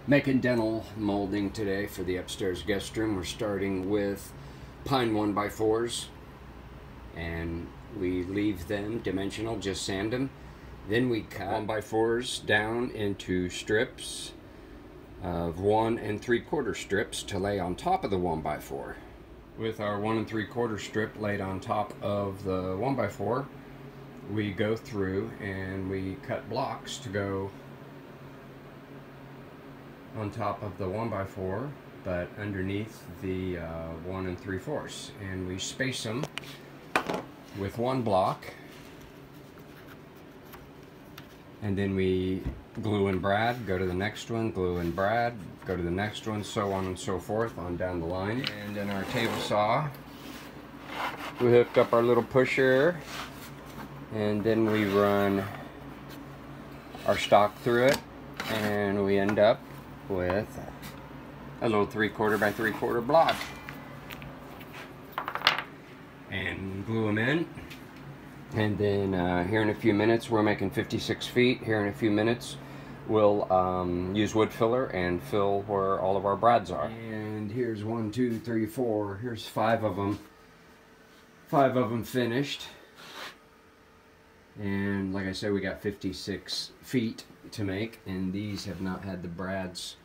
Making dental molding today for the upstairs guest room. We're starting with pine 1x4s, and we leave them dimensional, just sand them. Then we cut 1x4s down into strips of 1 3/4 strips to lay on top of the 1x4. With our 1 3/4 strip laid on top of the 1x4, we go through and we cut blocks to go on top of the 1x4, but underneath the 1 3/4, and we space them with one block, and then we glue and brad, go to the next one, glue and brad, go to the next one, so on and so forth on down the line. And in our table saw, we hooked up our little pusher, and then we run our stock through it, and we end up with a little 3/4 by 3/4 block, and glue them in. And then here in a few minutes, we're making 56 feet. Here in a few minutes, we'll use wood filler and fill where all of our brads are. And here's 1, 2, 3, 4. Here's 5 of them. 5 of them finished. And like I said, we got 56 feet to make, and these have not had the brads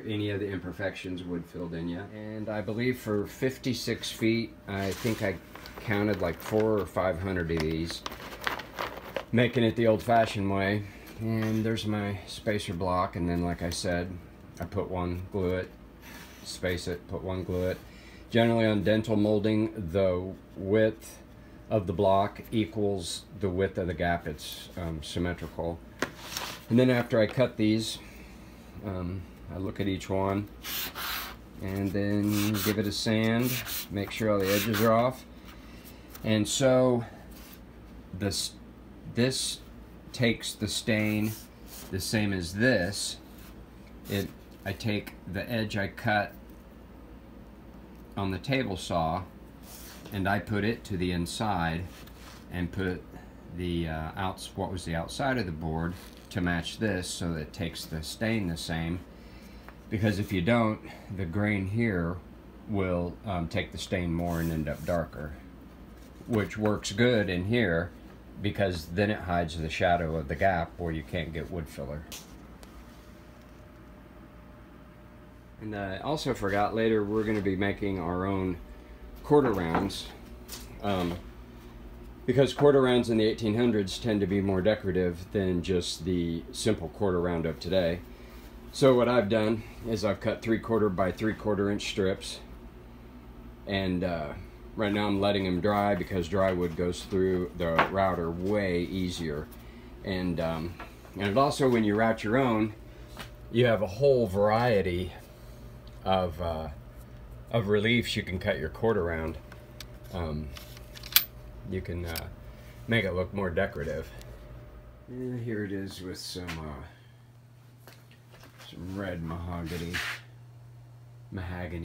any of the imperfections wood filled in yet. And I believe for 56 feet, I think I counted like 400 or 500 of these, making it the old-fashioned way. And there's my spacer block, and then like I said, I put one, glue it, space it, put one, glue it. Generally on dental molding, the width of the block equals the width of the gap. It's symmetrical. And then after I cut these, I look at each one and then give it a sand, make sure all the edges are off. And so this takes the stain the same as this. I take the edge I cut on the table saw, and I put it to the inside and put the what was the outside of the board to match this, so that it takes the stain the same. Because if you don't, the grain here will take the stain more and end up darker, which works good in here because then it hides the shadow of the gap where you can't get wood filler. And I also forgot, later we're going to be making our own quarter rounds, because quarter rounds in the 1800s tend to be more decorative than just the simple quarter round of today. So what I've done is I've cut 3/4 by 3/4 inch strips, and right now I'm letting them dry because dry wood goes through the router way easier. And it also, when you route your own, you have a whole variety of reliefs you can cut your quarter round. You can make it look more decorative. And here it is with some red mahogany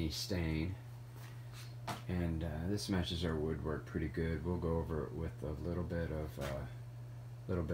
stain, and this matches our woodwork pretty good. We'll go over it with a little bit of